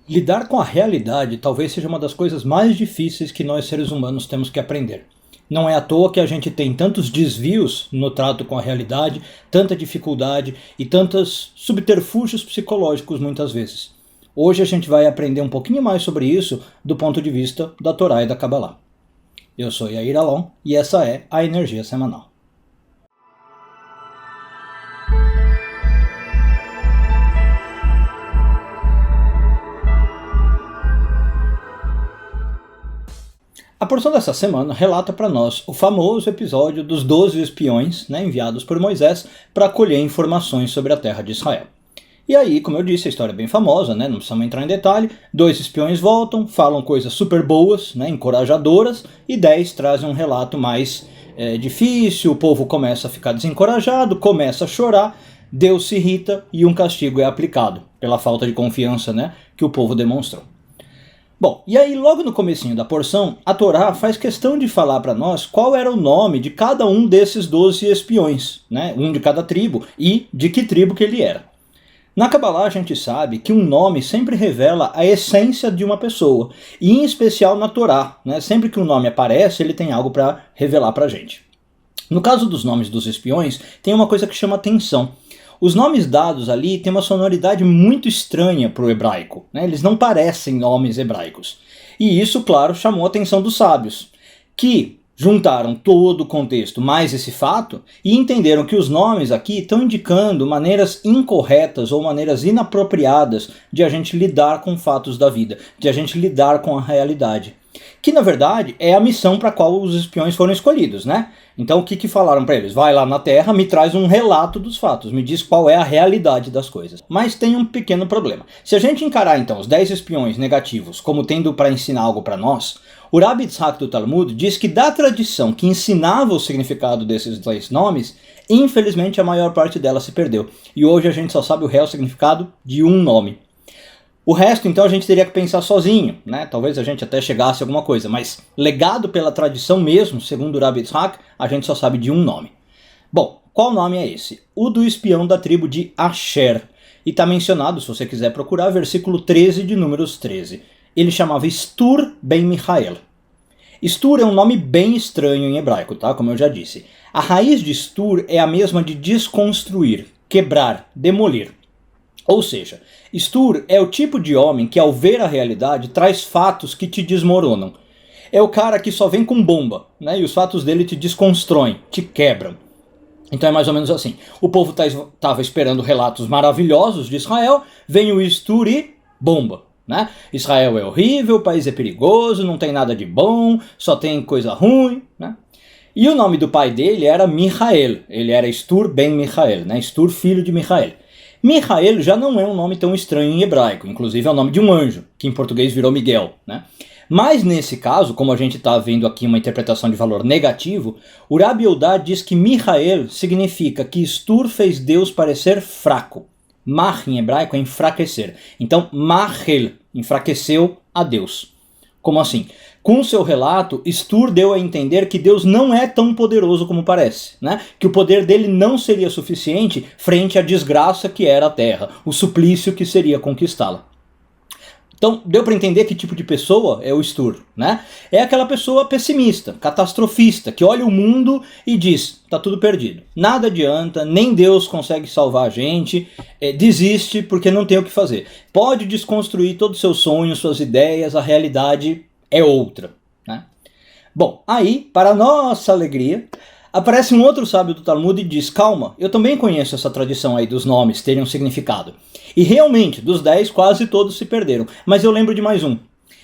Lidar com a realidade talvez seja uma das coisas mais difíceis que nós seres humanos temos que aprender. Não é à toa que a gente tem tantos desvios no trato com a realidade, tanta dificuldade e tantos subterfúgios psicológicos muitas vezes. Hoje a gente vai aprender um pouquinho mais sobre isso do ponto de vista da Torá e da Kabbalah. Eu sou Yair Alon e essa é a Energia Semanal. A porção dessa semana relata para nós o famoso episódio dos 12 espiões, enviados por Moisés para colher informações sobre a terra de Israel. E aí, como eu disse, a história é bem famosa, não precisamos entrar em detalhe. 2 espiões voltam, falam coisas super boas, encorajadoras, e 10 trazem um relato mais difícil, o povo começa a ficar desencorajado, começa a chorar, Deus se irrita e um castigo é aplicado, pela falta de confiança que o povo demonstrou. Bom, e aí logo no comecinho da porção, a Torá faz questão de falar para nós qual era o nome de cada um desses 12 espiões, um de cada tribo, e de que tribo que ele era. Na Kabbalah a gente sabe que um nome sempre revela a essência de uma pessoa, e em especial na Torá, sempre que um nome aparece ele tem algo para revelar para a gente. No caso dos nomes dos espiões, tem uma coisa que chama atenção. Os nomes dados ali têm uma sonoridade muito estranha para o hebraico, eles não parecem nomes hebraicos. E isso, claro, chamou a atenção dos sábios, que juntaram todo o contexto mais esse fato e entenderam que os nomes aqui estão indicando maneiras incorretas ou maneiras inapropriadas de a gente lidar com fatos da vida, de a gente lidar com a realidade. Que na verdade é a missão para a qual os espiões foram escolhidos, Então o que falaram para eles? Vai lá na Terra, me traz um relato dos fatos, me diz qual é a realidade das coisas. Mas tem um pequeno problema. Se a gente encarar então os 10 espiões negativos como tendo para ensinar algo para nós, o Rabbi Yitzhak do Talmud diz que da tradição que ensinava o significado desses 10 nomes, infelizmente a maior parte dela se perdeu. E hoje a gente só sabe o real significado de um nome. O resto, então, a gente teria que pensar sozinho, Talvez a gente até chegasse a alguma coisa, mas legado pela tradição mesmo, segundo o Rabbi Yitzhak, a gente só sabe de um nome. Bom, qual nome é esse? O do espião da tribo de Asher. E está mencionado, se você quiser procurar, versículo 13 de Números 13. Ele chamava Stur ben Michael. Stur é um nome bem estranho em hebraico, como eu já disse. A raiz de Stur é a mesma de desconstruir, quebrar, demolir. Ou seja, Stur é o tipo de homem que ao ver a realidade traz fatos que te desmoronam. É o cara que só vem com bomba, e os fatos dele te desconstroem, te quebram. Então é mais ou menos assim. O povo estava esperando relatos maravilhosos de Israel, vem o Stur e bomba. Israel é horrível, o país é perigoso, não tem nada de bom, só tem coisa ruim. E o nome do pai dele era Michael, ele era Stur ben Michael, Stur filho de Michael. Michael já não é um nome tão estranho em hebraico, inclusive é o nome de um anjo, que em português virou Miguel. Mas nesse caso, como a gente está vendo aqui uma interpretação de valor negativo, o Rabbi Eudá diz que Michael significa que Stur fez Deus parecer fraco. Mach em hebraico é enfraquecer. Então Machel enfraqueceu a Deus. Como assim? Com seu relato, Stur deu a entender que Deus não é tão poderoso como parece, Que o poder dele não seria suficiente frente à desgraça que era a terra, o suplício que seria conquistá-la. Então, deu para entender que tipo de pessoa é o Stur, É aquela pessoa pessimista, catastrofista, que olha o mundo e diz, tá tudo perdido, nada adianta, nem Deus consegue salvar a gente, desiste porque não tem o que fazer. Pode desconstruir todos os seus sonhos, suas ideias, a realidade é outra. Bom, aí, para nossa alegria, aparece um outro sábio do Talmud e diz, calma, eu também conheço essa tradição aí dos nomes terem um significado. E realmente, dos 10, quase todos se perderam, mas eu lembro de mais um.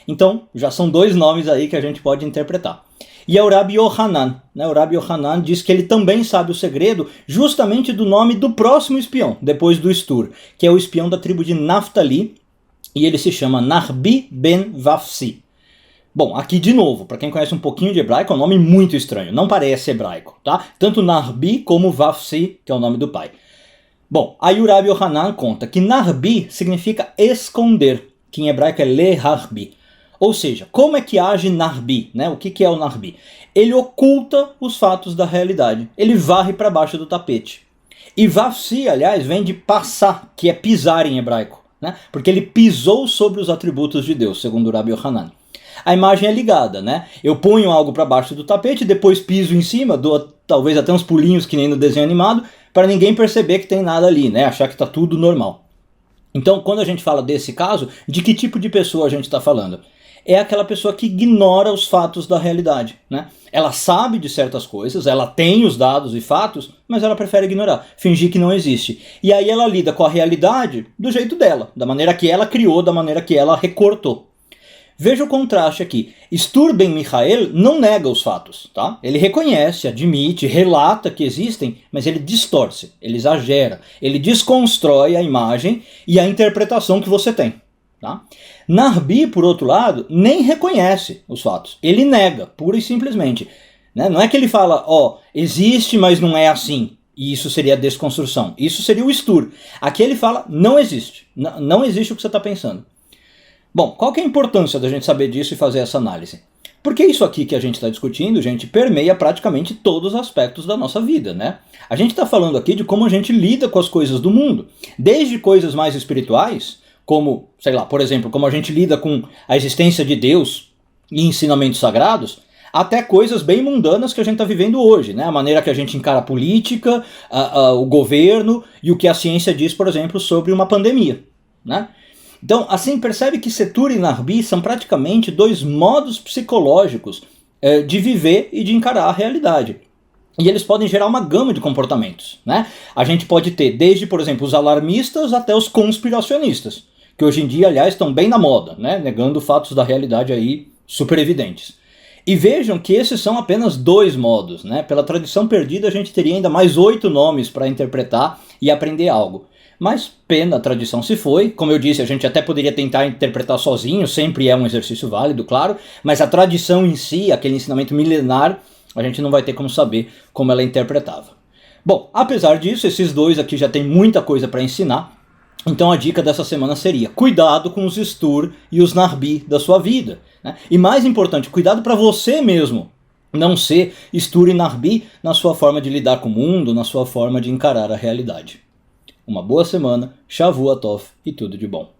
Então, já são 2 nomes aí que a gente pode interpretar. E é o Rabbi Yohanan. O Rabbi Yohanan diz que ele também sabe o segredo justamente do nome do próximo espião, depois do Stur, que é o espião da tribo de Naftali, e ele se chama Narbi ben Vafsi. Bom, aqui de novo, para quem conhece um pouquinho de hebraico, é um nome muito estranho, não parece hebraico, Tanto Narbi como Vafsi, que é o nome do pai. Bom, aí o Rabbi Yohanan conta que Narbi significa esconder, que em hebraico é leharbi. Ou seja, como é que age Narbi? O que é o Narbi? Ele oculta os fatos da realidade, ele varre para baixo do tapete. E Vafsi, aliás, vem de passar, que é pisar em hebraico. né? Porque ele pisou sobre os atributos de Deus, segundo Rabbi Yohanan. A imagem é ligada, né? Eu ponho algo para baixo do tapete, depois piso em cima, dou talvez até uns pulinhos que nem no desenho animado, para ninguém perceber que tem nada ali, né? Achar que está tudo normal. Então, quando a gente fala desse caso, de que tipo de pessoa a gente está falando? É aquela pessoa que ignora os fatos da realidade, né? Ela sabe de certas coisas, ela tem os dados e fatos, mas ela prefere ignorar, fingir que não existe. E aí ela lida com a realidade do jeito dela, da maneira que ela criou, da maneira que ela recortou. Veja o contraste aqui. Stur Ben Michael não nega os fatos, tá? Ele reconhece, admite, relata que existem, mas ele distorce, ele exagera, ele desconstrói a imagem e a interpretação que você tem. Tá? Narbi, por outro lado, nem reconhece os fatos. Ele nega, pura e simplesmente. Né? Não é que ele fala, existe, mas não é assim. E isso seria desconstrução. Isso seria o Stur. Aqui ele fala, não existe. Não existe o que você está pensando. Bom, qual que é a importância da gente saber disso e fazer essa análise? Porque isso aqui que a gente está discutindo, gente, permeia praticamente todos os aspectos da nossa vida, né? A gente está falando aqui de como a gente lida com as coisas do mundo. Desde coisas mais espirituais, como, sei lá, por exemplo, como a gente lida com a existência de Deus e ensinamentos sagrados, até coisas bem mundanas que a gente está vivendo hoje, né? A maneira que a gente encara a política, o governo e o que a ciência diz, por exemplo, sobre uma pandemia, né? Então, assim, percebe que Setur e Narbi são praticamente dois modos psicológicos de viver e de encarar a realidade. E eles podem gerar uma gama de comportamentos, né? A gente pode ter desde, por exemplo, os alarmistas até os conspiracionistas, que hoje em dia, aliás, estão bem na moda, né? Negando fatos da realidade aí super evidentes. E vejam que esses são apenas dois modos, né? Pela tradição perdida, a gente teria ainda mais 8 nomes para interpretar e aprender algo. Mas pena, a tradição se foi. Como eu disse, a gente até poderia tentar interpretar sozinho, sempre é um exercício válido, claro, mas a tradição em si, aquele ensinamento milenar, a gente não vai ter como saber como ela interpretava. Bom, apesar disso, esses dois aqui já tem muita coisa para ensinar, então a dica dessa semana seria: cuidado com os Stur e os Narbi da sua vida, né? E mais importante, cuidado para você mesmo não ser Stur e Narbi na sua forma de lidar com o mundo, na sua forma de encarar a realidade. Uma boa semana, Shavua Tov e tudo de bom.